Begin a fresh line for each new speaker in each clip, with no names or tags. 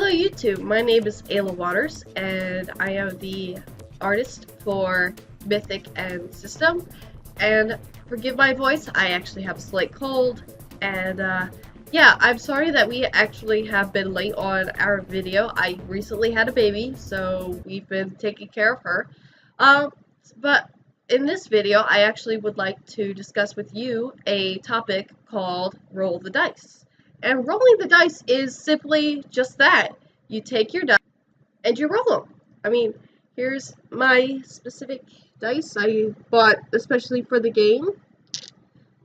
Hello YouTube, my name is Ayla Waters and I am the artist for Myythic and System. And forgive my voice, I actually have a slight cold. And yeah, I'm sorry that we actually have been late on our video. I recently had a baby, so we've been taking care of her. But in this video, I actually would like to discuss with you a topic called Roll the Dice. And rolling the dice is simply just that. You take your dice and you roll them. I mean, here's my specific dice I bought especially for the game.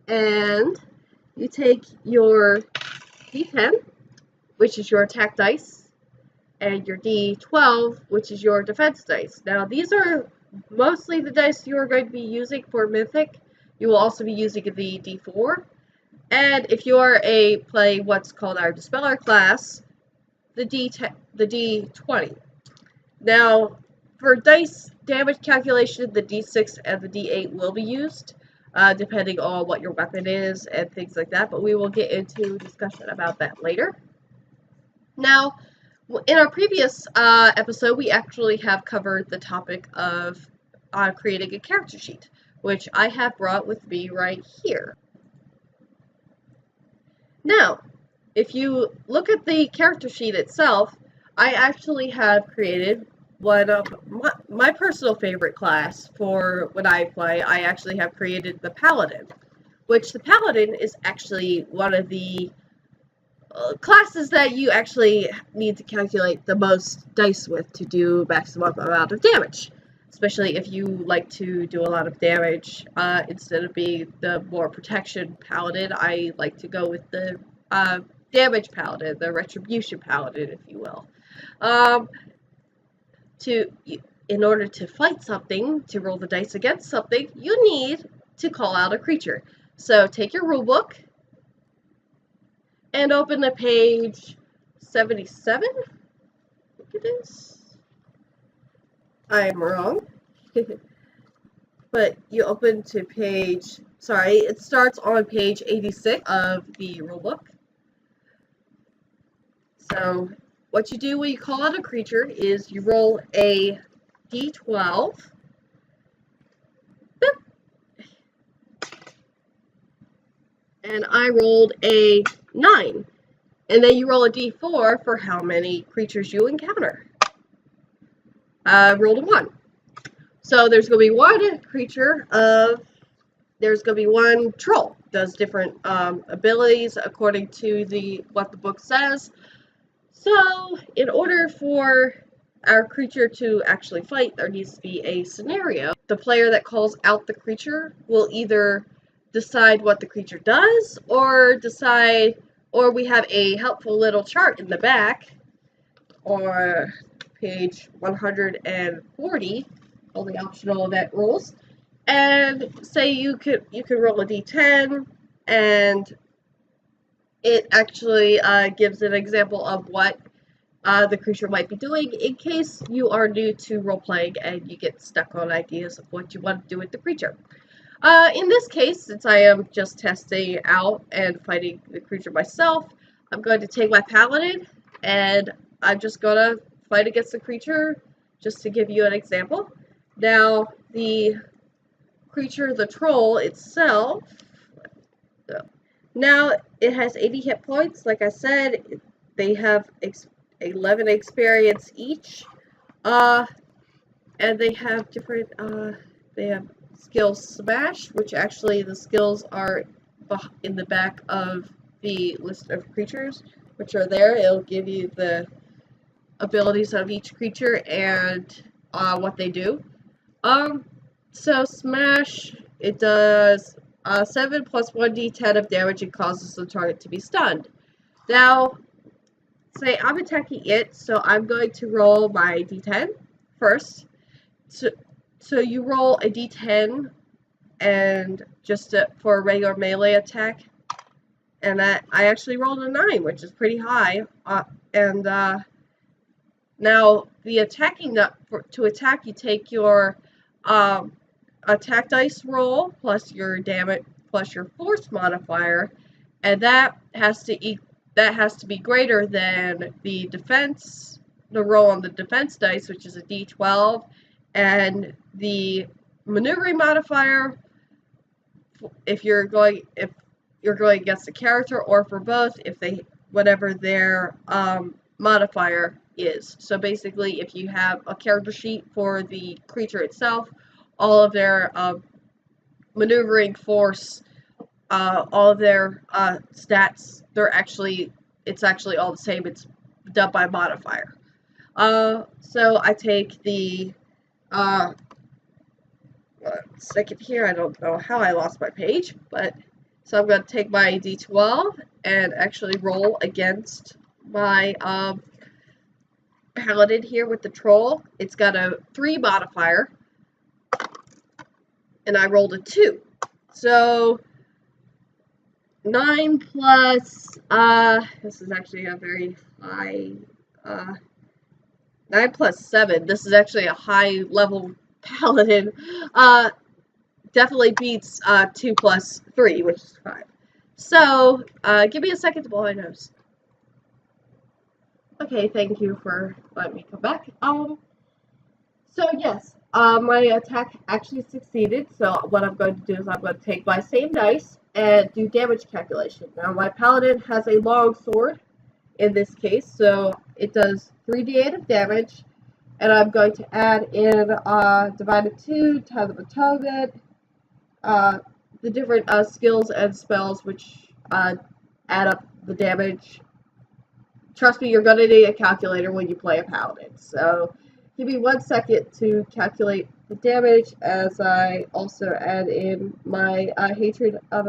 And you take your D10, which is your attack dice, and your D12, which is your defense dice. Now, these are mostly the dice you are going to be using for Myythic. You will also be using the D4. And if you are play what's called our Dispeller class, the D20. Now, for dice damage calculation, the D6 and the D8 will be used, depending on what your weapon is and things like that, but we will get into discussion about that later. Now, in our previous episode, we actually have covered the topic of creating a character sheet, which I have brought with me right here. Now, if you look at the character sheet itself, I actually have created one of my personal favorite class for when I play. I actually have created the Paladin, which the Paladin is actually one of the classes that you actually need to calculate the most dice with to do maximum amount of damage. Especially if you like to do a lot of damage, instead of being the more protection paladin, I like to go with the damage paladin, the retribution paladin, if you will. In order to fight something, to roll the dice against something, you need to call out a creature. So take your rule book and open to page 77. I think it is. I am wrong. But you open to page, it starts on page 86 of the rulebook. So what you do when you call out a creature is you roll a d12. And I rolled a 9. And then you roll a d4 for how many creatures you encounter. I rolled a 1. So there's going to be one creature there's going to be one troll. Does different abilities according to what the book says. So in order for our creature to actually fight, there needs to be a scenario. The player that calls out the creature will either decide what the creature does, or we have a helpful little chart in the back, or page 140, only optional event rules, and say you could roll a d10, and it actually gives an example of what the creature might be doing in case you are new to role-playing and you get stuck on ideas of what you want to do with the creature. In this case, since I am just testing out and fighting the creature myself, I'm going to take my paladin and I'm just going to fight against the creature, just to give you an example. Now, the creature, the troll itself, now it has 80 hit points. Like I said, they have 11 experience each, and they have different, they have skill smash, which actually the skills are in the back of the list of creatures, which are there. It'll give you the abilities of each creature and what they do. So smash, it does 7 plus 1d10 of damage and causes the target to be stunned. Now, say I'm attacking it, so I'm going to roll my d10 first. So you roll a d10 and just for a regular melee attack, and that I actually rolled a 9, which is pretty high. Now, the attacking to attack, you take your attack dice roll plus your damage plus your force modifier, and that has to that has to be greater than the roll on the defense dice, which is a d12, and the maneuvering modifier if you're going against a character, or for both if they whatever their modifier is. So basically, if you have a character sheet for the creature itself, all of their maneuvering force, all of their stats, it's actually all the same. It's done by modifier. So I take the 1 second here. I don't know how I lost my page, but so I'm going to take my d12 and actually roll against my paladin here with the troll. It's got a 3 modifier, and I rolled a 2. So 9 plus, this is actually a very high, 9 plus 7, this is actually a high level paladin, definitely beats 2 plus 3, which is 5. So, give me a second to blow my nose. Okay, thank you for letting me come back. So yes, my attack actually succeeded, so what I'm going to do is I'm going to take my same dice and do damage calculation. Now, my paladin has a long sword in this case, so it does 3d8 of damage, and I'm going to add in divided 2, Totem of Atonement, the different skills and spells which add up the damage. Trust me, you're going to need a calculator when you play a paladin. So give me 1 second to calculate the damage as I also add in my hatred of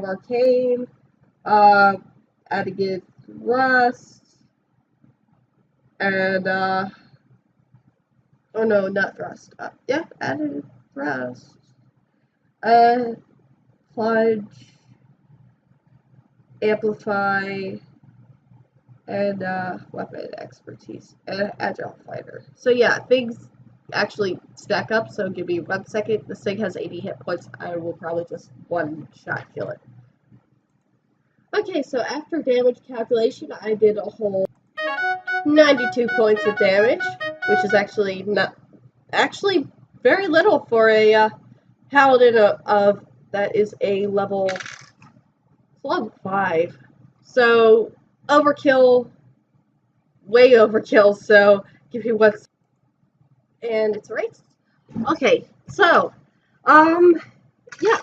arcane, adding in thrust, and oh no, not thrust. Yeah, added thrust, plunge, amplify, and weapon expertise, and agile fighter. So yeah, things actually stack up, so give me 1 second. This thing has 80 hit points. I will probably just one shot kill it. Okay, so after damage calculation, I did a whole 92 points of damage, which is actually very little for a paladin of that is a level 5. So overkill, way overkill. So give me 1 second. And it's erased. Okay, so yeah,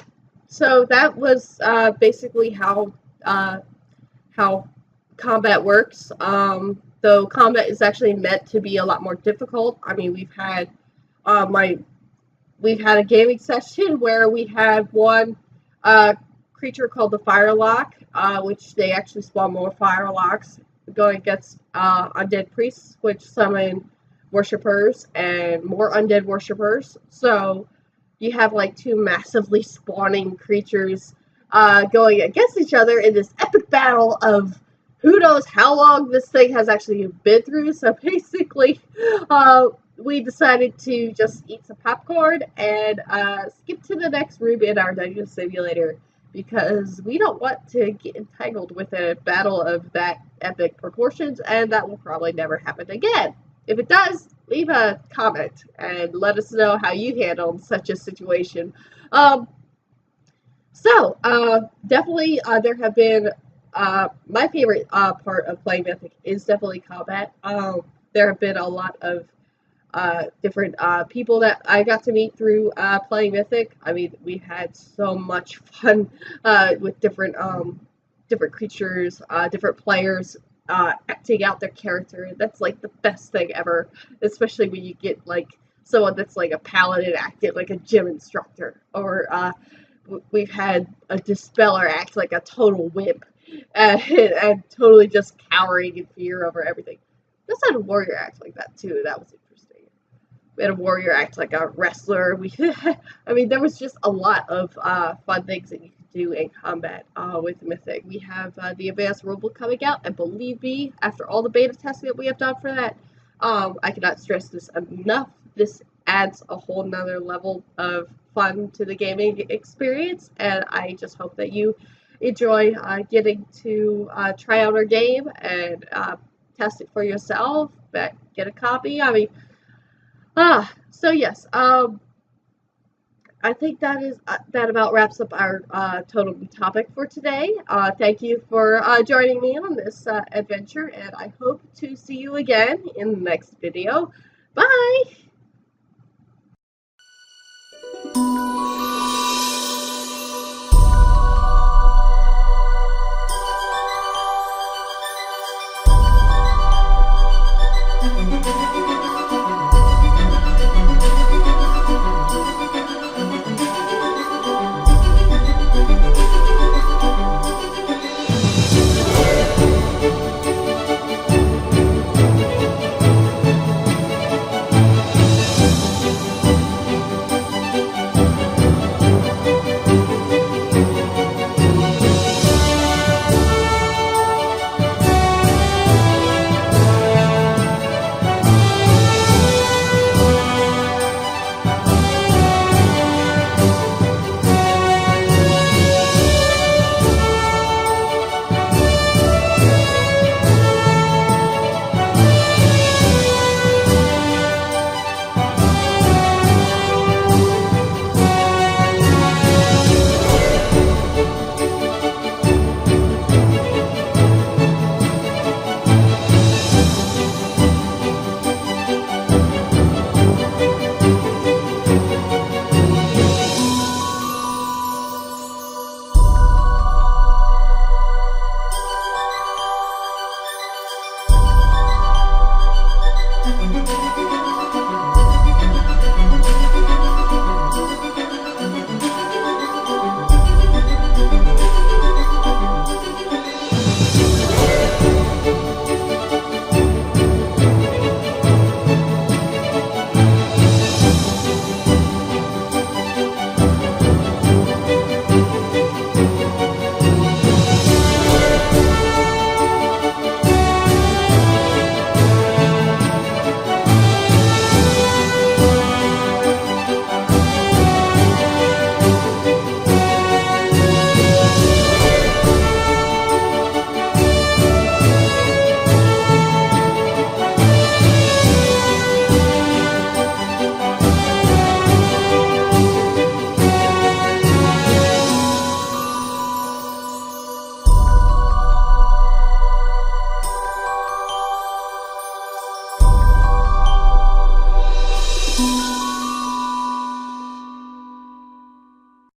so that was basically how combat works. Though combat is actually meant to be a lot more difficult. I mean, we've had a gaming session where we had one creature called the Firelock, which they actually spawn more Firelocks, going against undead priests, which summon worshippers and more undead worshippers. So you have like 2 massively spawning creatures going against each other in this epic battle of who knows how long this thing has actually been through. So basically, we decided to just eat some popcorn and skip to the next room in our dungeon simulator, because we don't want to get entangled with a battle of that epic proportions, and that will probably never happen again. If it does, leave a comment and let us know how you handled such a situation. Definitely there have been, my favorite part of playing Mythic is definitely combat. There have been a lot of different people that I got to meet through playing Mythic. I mean, we've had so much fun with different creatures, different players acting out their character. That's like the best thing ever, especially when you get like someone that's like a paladin acting like a gym instructor, or we've had a dispeller act like a total wimp and totally just cowering in fear over everything. We also had a warrior act like that too. That was interesting. We had a warrior act like a wrestler. I mean, there was just a lot of fun things that you could do in combat with Mythic. We have the advanced rulebook coming out, and believe me, after all the beta testing that we have done for that, I cannot stress this enough. This adds a whole nother level of fun to the gaming experience, and I just hope that you enjoy getting to try out our game and test it for yourself, but get a copy. I mean, so yes, I think that about wraps up our totem topic for today. Thank you for joining me on this adventure, and I hope to see you again in the next video. Bye!